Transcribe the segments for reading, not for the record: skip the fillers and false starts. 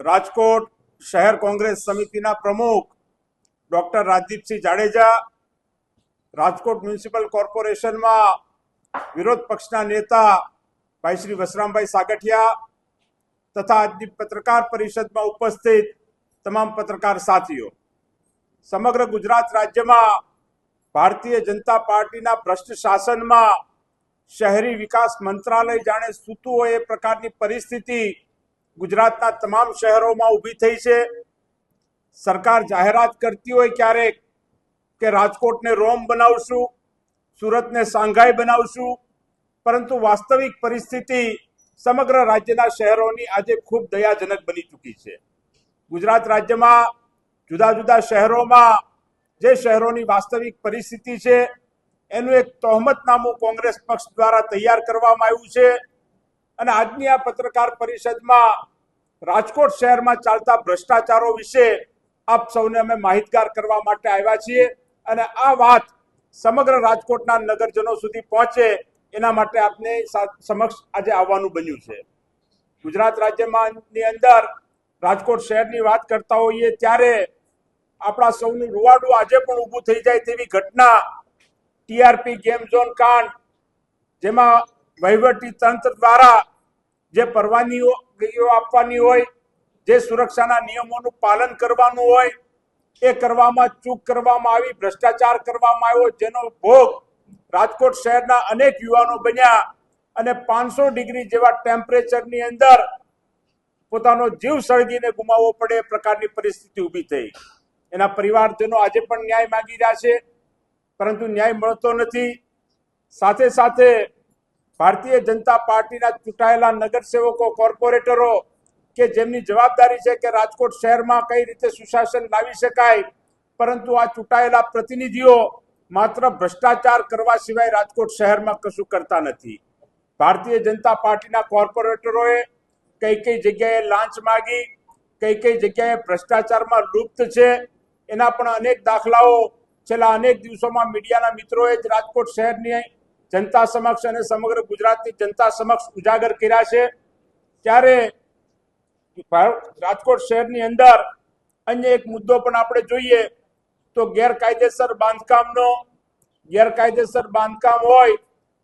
રાજકોટ શહેર કોંગ્રેસ સમિતિના પ્રમુખ ડોક્ટર રાજદીપસિંહ જાડેજા, રાજકોટ મ્યુનિસિપલ કોર્પોરેશનમાં વિરોધ પક્ષના નેતા ભાઈ શ્રી વસરામભાઈ સાગઠિયા તથા આજની પત્રકાર પરિષદમાં ઉપસ્થિત તમામ પત્રકાર સાથીઓ, સમગ્ર ગુજરાત રાજ્યમાં ભારતીય જનતા પાર્ટીના ભ્રષ્ટ શાસનમાં શહેરી વિકાસ મંત્રાલય જાણે સૂતું હોય એ પ્રકારની પરિસ્થિતિ ગુજરાતના તમામ શહેરોમાં ઊભી થઈ છે। સરકાર જાહેરાત કરતી હોય ક્યારેક કે રાજકોટને રોમ બનાવશું, સુરતને શાંઘાઈ બનાવશું, પરંતુ વાસ્તવિક પરિસ્થિતિ સમગ્ર રાજ્યના શહેરોની આજે ખૂબ દયાજનક બની ચૂકી છે। ગુજરાત રાજ્યમાં જુદા જુદા શહેરોમાં જે શહેરોની વાસ્તવિક પરિસ્થિતિ છે એનું એક તહોમતનામું કોંગ્રેસ પક્ષ દ્વારા તૈયાર કરવામાં આવ્યું છે અને આજની આ પત્રકાર પરિષદમાં રાજકોટ શહેરમાં ચાલતા ભ્રષ્ટાચારો વિશે આપ સૌને અમે માહિતગાર કરવા માટે આવ્યા છીએ અને આ વાત સમગ્ર રાજકોટના નગરજનો સુધી પહોંચે એના માટે આપને સમક્ષ આજે આવવાનું બન્યું છે। ગુજરાત રાજ્યની અંદર રાજકોટ શહેરની વાત કરતા હોઈએ ત્યારે આપણા સૌનું રૂવાડું આજે પણ ઊભું થઈ જાય તેવી ઘટના ટીઆરપી ગેમ ઝોન કાંડ, જેમાં વહીવટી તંત્ર દ્વારા જે પરવાનગીઓ આપવાની હોય, જે સુરક્ષાના નિયમોનું પાલન કરવાનું હોય એ કરવામાં ચૂક કરવામાં આવી, ભ્રષ્ટાચાર કરવામાં આવ્યો, જેનો ભોગ રાજકોટ શહેરના અનેક યુવાનો બન્યા અને 500 ડિગ્રી જેવા ટેમ્પરેચરની અંદર પોતાનો જીવ સળગીને ગુમાવવો પડે એ પ્રકારની પરિસ્થિતિ ઊભી થઈ। એના પરિવારજનો આજે પણ ન્યાય માંગી રહ્યા છે, પરંતુ ન્યાય મળતો નથી। સાથે સાથે ભારતીય જનતા પાર્ટીના ચૂંટાયેલા નગરસેવકો, કોર્પોરેટરો કે જેમની જવાબદારી છે કે રાજકોટ શહેરમાં કઈ રીતે સુશાસન લાવી શકાય, પરંતુ આ ચૂંટાયેલા પ્રતિનિધિઓ માત્ર ભ્રષ્ટાચાર કરવા સિવાય રાજકોટ શહેરમાં કશું કરતા નથી। ભારતીય જનતા પાર્ટીના કોર્પોરેટરોએ કઈ જગ્યાએ લાંચ માગી, કઈ જગ્યાએ ભ્રષ્ટાચારમાં લુપ્ત છે એના પણ અનેક દાખલાઓ છેલ્લા અનેક દિવસોમાં મીડિયાના મિત્રોએ જ રાજકોટ શહેરની જનતા સમક્ષ અને સમગ્ર ગુજરાતની જનતા સમક્ષ ઉજાગર કર્યા છે। ત્યારે રાજકોટ શહેરની અંદર અન્ય એક મુદ્દો પણ આપણે જોઈએ તો ગેરકાયદેસર બાંધકામ હોય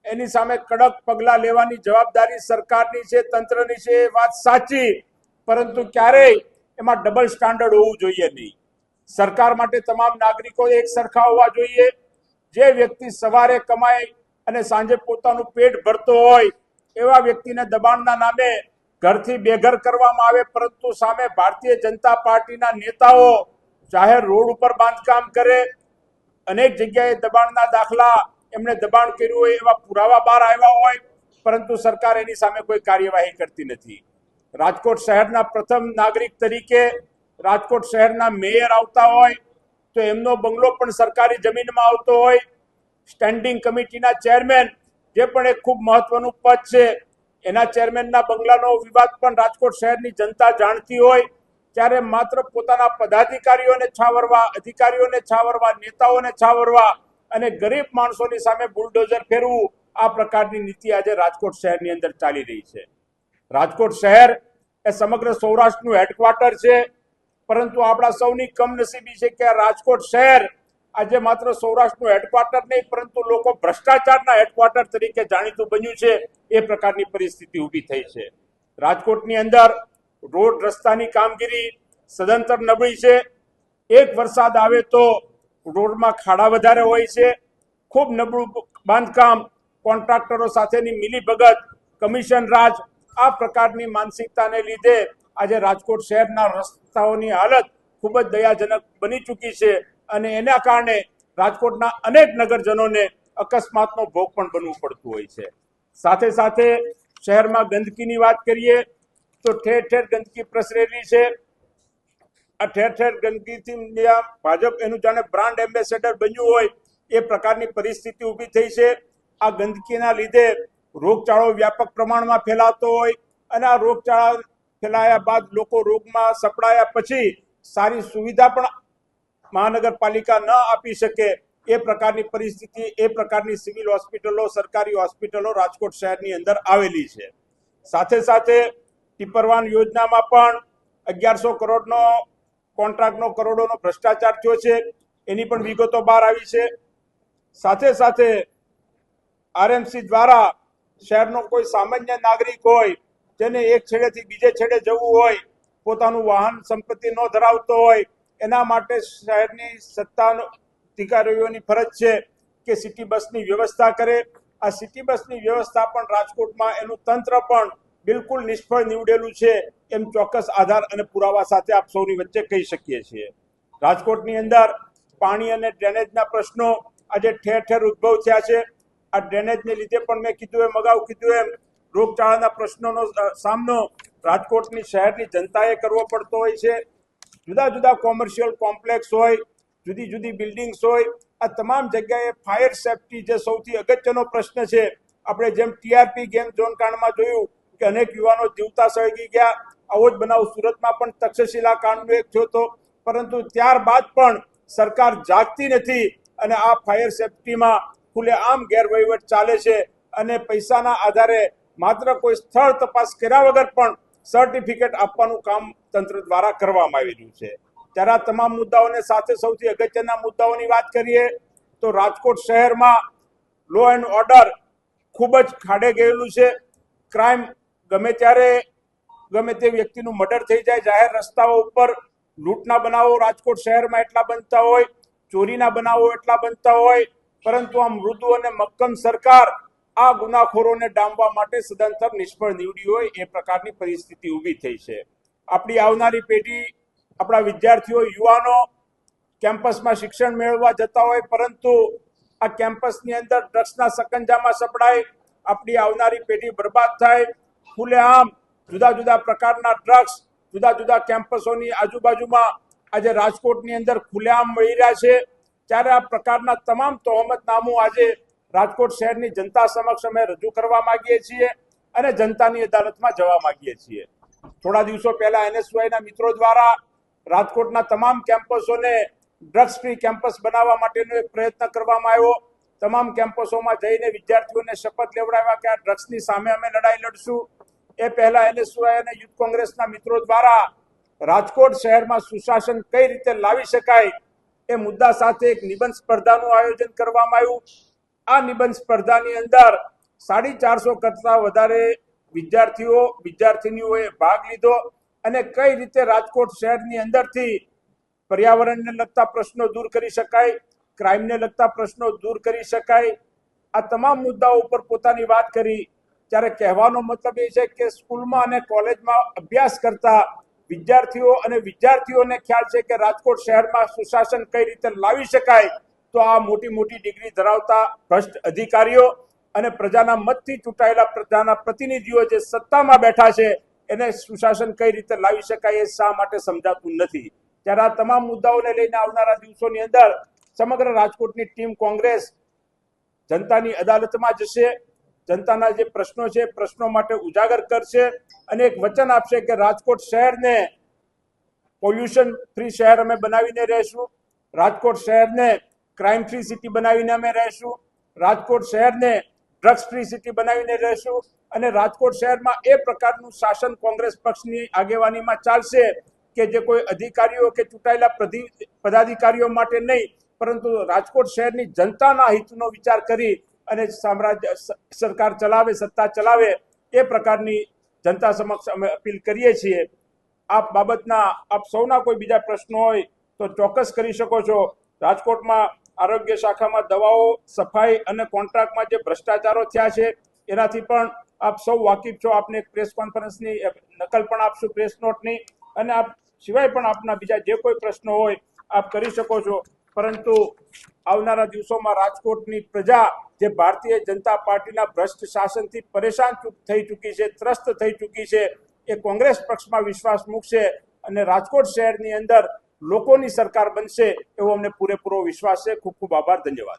એની સામે કડક પગલાં લેવાની જવાબદારી સરકારની છે, તંત્રની છે, એ વાત સાચી, પરંતુ ક્યારેય એમાં ડબલ સ્ટાન્ડર્ડ હોવું જોઈએ નહીં। સરકાર માટે તમામ નાગરિકો એક સરખા હોવા જોઈએ। જે વ્યક્તિ સવારે કમાય અને સાંજે પોતાનું પેટ ભરતો હોય એવા વ્યક્તિને દબાણના નામે ઘરથી બેઘર કરવામાં આવે, પરંતુ સામે ભારતીય જનતા પાર્ટીના નેતાઓ જાહેર રોડ ઉપર બાંધકામ કરે, અનેક જગ્યાએ દબાણના દાખલા એમણે દબાણ કર્યું હોય એવા પુરાવા બહાર આવ્યા હોય, પરંતુ સરકાર એની સામે કોઈ કાર્યવાહી કરતી નથી। રાજકોટ શહેરના પ્રથમ નાગરિક તરીકે રાજકોટ શહેરના મેયર આવતા હોય તો એમનો બંગલો પણ સરકારી જમીનમાં આવતો હોય, સ્ટેન્ડિંગ કમિટીના ચેરમેન જે પણ એક ખૂબ મહત્વનું પદ છે એના ચેરમેનના બંગલાનો વિવાદ પણ રાજકોટ શહેરની જનતા જાણતી હોય, ત્યારે માત્ર પોતાના પદાધિકારીઓને છાવરવા, અધિકારીઓને છાવરવા, નેતાઓને છાવરવા અને ગરીબ માણસોની સામે બુલડોઝર ફેરવું, આ પ્રકારની નીતિ આજે રાજકોટ શહેરની અંદર ચાલી રહી છે। રાજકોટ શહેર એ સમગ્ર સૌરાષ્ટ્રનું હેડક્વાર્ટર છે, પરંતુ આપણા સૌની કમનસીબી છે કે રાજકોટ શહેર આજે માત્ર સૌરાષ્ટ્રનું હેડક્વાર્ટર નહીં, પરંતુ લોકો ભ્રષ્ટાચારના હેડક્વાર્ટર તરીકે જાણીતું બન્યું છે એ પ્રકારની પરિસ્થિતિ ઊભી થઈ છે। રાજકોટની અંદર રોડ રસ્તાની કામગીરી સદંતર નબળી છે। એક વરસાદ આવે તો રોડમાં ખાડા વધારે હોય છે, ખૂબ નબળું બાંધકામ, કોન્ટ્રાક્ટરો સાથેની મિલીભગત, કમિશન રાજ, આ પ્રકારની માનસિકતાને લીધે આજે રાજકોટ શહેરના રસ્તાઓની હાલત ખૂબ જ દયાજનક બની ચૂકી છે અને એના કારણે રાજકોટના અનેક નગરજનોને અકસ્માતનો ભોગ પણ બનવું પડતું હોય છે। સાથે સાથે શહેરમાં ગંદકીની વાત કરીએ તો ઠેર ઠેર ગંદકી પ્રસરેલી છે। આ ઠેર ઠેર ગંદકીથી ભાજપ એનું જાણે બ્રાન્ડ એમ્બેસેડર બન્યું હોય એ પ્રકારની પરિસ્થિતિ ઊભી થઈ છે। આ ગંદકીના લીધે રોગચાળો વ્યાપક પ્રમાણમાં ફેલાતો હોય અને આ રોગચાળા ફેલાયા બાદ લોકો રોગમાં સપડાયા પછી સારી સુવિધા પણ મહાનગરપાલિકા ન આપી શકે એ પ્રકારની પરિસ્થિતિ, એ પ્રકારની સિવિલ હોસ્પિટલો, સરકારી હોસ્પિટલો રાજકોટ શહેરની અંદર આવેલી છે। સાથે સાથે ટીપરવાન યોજનામાં પણ 1100 કરોડનો કોન્ટ્રાક્ટનો કરોડોનો ભ્રષ્ટાચાર થયો છે, એની પણ વિગતો બહાર આવી છે. સાથે સાથે આરએમસી દ્વારા શહેરનો કોઈ સામાન્ય નાગરિક હોય જેને એક છેડેથી બીજે છેડે જવું હોય, પોતાનું વાહન સંપત્તિ ન ધરાવતો હોય, એના માટે શહેરની સત્તા અધિકારીઓની ફરજ છે કે સિટી બસની વ્યવસ્થા કરે. આ સિટી બસની વ્યવસ્થા પણ રાજકોટમાં એનું તંત્ર પણ બિલકુલ નિષ્ફળ નીવડેલું છે એમ ચોક્કસ આધાર અને પુરાવા સાથે આપ સૌની વચ્ચે કહી શકીએ છીએ. રાજકોટની અંદર પાણી અને ડ્રેનેજના પ્રશ્નો આજે ઠેર ઠેર ઉદ્ભવ થયા છે. આ ડ્રેનેજને લીધે પણ મેં કીધું એમ, અગાઉ કીધું એમ, રોગચાળાના પ્રશ્નોનો સામનો રાજકોટની શહેરની જનતાએ કરવો પડતો હોય છે. જુદા જુદા કોમર્શિયલ કોમ્પ્લેક્સ હોય, જુદી જુદી બિલ્ડિંગ્સ હોય, આ તમામ જગ્યાએ ફાયર સેફટી જે સૌથી અગત્યનો પ્રશ્ન છે. આપણે જેમ ટીઆરપી ગેમ ઝોન કાંડમાં જોયું કે અનેક યુવાનો જીવતા સળગી ગયા, આવો જ બનાવ સુરતમાં પણ તક્ષશિલા કાંડનો એક થયો હતો. પરંતુ ત્યારબાદ પણ સરકાર જાગતી નથી અને આ ફાયર સેફટીમાં ખુલ્લેઆમ ગેરવહીવટ ચાલે છે અને પૈસાના આધારે માત્ર કોઈ સ્થળ તપાસ કર્યા વગર પણ સર્ટિફિકેટ આપવાનું કામ તંત્ર દ્વારા કરવામાં આવી રહ્યું છે. ત્યારે આ તમામ મુદ્દાઓને સાથે સૌથી અગત્યના મુદ્દાઓની વાત કરીએ તો રાજકોટ શહેરમાં લો એન્ડ ઓર્ડર ખૂબ જ ખાડે ગયેલું છે. ક્રાઇમ ગમે ત્યારે ગમે તે વ્યક્તિનું મર્ડર થઈ જાય, જાહેર રસ્તાઓ ઉપર લૂંટના બનાવો રાજકોટ શહેરમાં એટલા બનતા હોય, ચોરીના બનાવો એટલા બનતા હોય, પરંતુ આ મૃદુ અને મક્કમ સરકાર આ ગુનાખોરોને ડામવા માટે સદંતર નિષ્ફળ નીવડી હોય એ પ્રકારની પરિસ્થિતિ ઊભી થઈ છે. આપણી આવનારી પેઢી, આપણા વિદ્યાર્થીઓ, યુવાનો કેમ્પસમાં શિક્ષણ મેળવવા જતા હોય, પરંતુ આ કેમ્પસની અંદર ડ્રગ્સના સકંજામાં સપડાય, આપણી આવનારી પેઢી બરબાદ થાય. ખુલ્લેઆમ જુદા જુદા પ્રકારના ડ્રગ્સ જુદા જુદા કેમ્પસોની આજુબાજુમાં આજે રાજકોટની અંદર ખુલ્લેઆમ મળી રહ્યા છે. ત્યારે આ પ્રકારના તમામ તહોમતનામું આજે રાજકોટ શહેરની જનતા સમક્ષ અમે રજૂ કરવા માંગીએ છીએ અને જનતાની અદાલતમાં જવા માંગીએ છીએ. થોડા દિવસો પહેલા એનએસયુઆઈના મિત્રો દ્વારા રાજકોટના તમામ કેમ્પસોને ડ્રગ્સ ફ્રી કેમ્પસ બનાવવા માટેનો એક પ્રયત્ન કરવામાં આવ્યો. તમામ કેમ્પસોમાં જઈને વિદ્યાર્થીઓને શપથ લેવડાવ્યા કે આ ડ્રગ્સની સામે અમે લડાઈ લડશું. એ પહેલા એનએસયુઆઈ અને યુથ કોંગ્રેસના મિત્રો દ્વારા રાજકોટ શહેરમાં સુશાસન કઈ રીતે લાવી શકાય એ મુદ્દા સાથે એક નિબંધ સ્પર્ધાનું આયોજન કરવામાં આવ્યું. આ નિબંધ સ્પર્ધાની અંદર 450 કરતા વધારે વિદ્યાર્થીઓ વિદ્યાર્થીનીઓએ ભાગ લીધો અને કઈ રીતે રાજકોટ શહેરની અંદરથી પર્યાવરણને લગતા પ્રશ્નો દૂર કરી શકાય, ક્રાઇમને લગતા પ્રશ્નો દૂર કરી શકાય, આ તમામ મુદ્દાઓ ઉપર પોતાની વાત કરી. ત્યારે કહેવાનો મતલબ એ છે કે સ્કૂલમાં અને કોલેજમાં અભ્યાસ કરતા વિદ્યાર્થીઓ અને વિદ્યાર્થીઓને ખ્યાલ છે કે રાજકોટ શહેરમાં સુશાસન કઈ રીતે લાવી શકાય, તો આ મોટી મોટી ડિગ્રી ધરાવતા ભ્રષ્ટ અધિકારીઓ અને પ્રજાના મતથી ચૂંટાયેલા પ્રજાના પ્રતિનિધિઓ જે સત્તામાં બેઠા છે એને સુશાસન કઈ રીતે લાવી શકાય એ શા માટે સમજાતું નથી. ત્યારે આ તમામ મુદ્દાઓને લઈને આવનારા દિવસોની અંદર સમગ્ર રાજકોટની ટીમ કોંગ્રેસ જનતાની અદાલતમાં જશે, જનતાના જે પ્રશ્નો છે પ્રશ્નો માટે ઉજાગર કરશે અને એક વચન આપશે કે રાજકોટ શહેરને પોલ્યુશન ફ્રી શહેર અમે બનાવીને રહેશું, રાજકોટ શહેરને ક્રાઇમ ફ્રી સિટી બનાવીને અમે રહેશું, રાજકોટ શહેરને ડ્રગ્સ ફ્રી સિટી બનાવીને રહેશું અને રાજકોટ શહેરમાં એ પ્રકારનું શાસન કોંગ્રેસ પક્ષની આગેવાનીમાં ચાલશે કે જે કોઈ અધિકારીઓ કે ચૂંટાયેલા પદાધિકારીઓ માટે નહીં, પરંતુ રાજકોટ શહેરની જનતાના હિતનો વિચાર કરી અને સામ્રાજ્ય સરકાર ચલાવે, સત્તા ચલાવે એ પ્રકારની જનતા સમક્ષ અમે અપીલ કરીએ છીએ. આ બાબતના આપ સૌના કોઈ બીજા પ્રશ્નો હોય તો ચોક્કસ કરી શકો છો. રાજકોટમાં આરોગ્ય શાખામાં દવાઓ, સફાઈ અને કોન્ટ્રાક્ટમાં જે ભ્રષ્ટાચારો થયા છે એનાથી પણ આપ સૌ વાકેફ છો. આપને એક પ્રેસ કોન્ફરન્સની નકલ પણ આપશું, પ્રેસ નોટની, અને આપ સિવાય પણ આપના બીજા જે કોઈ પ્રશ્નો હોય આપ કરી શકો છો. પરંતુ આવનારા દિવસોમાં રાજકોટની પ્રજા જે ભારતીય જનતા પાર્ટીના ભ્રષ્ટ શાસનથી પરેશાન થઈ ચૂકી છે, ત્રસ્ત થઈ ચૂકી છે, એ કોંગ્રેસ પક્ષમાં વિશ્વાસ મૂકશે અને રાજકોટ શહેરની અંદર લોકોની સરકાર બનશે એવો અમને પૂરેપૂરો વિશ્વાસ છે. ખૂબ ખૂબ આભાર, ધન્યવાદ.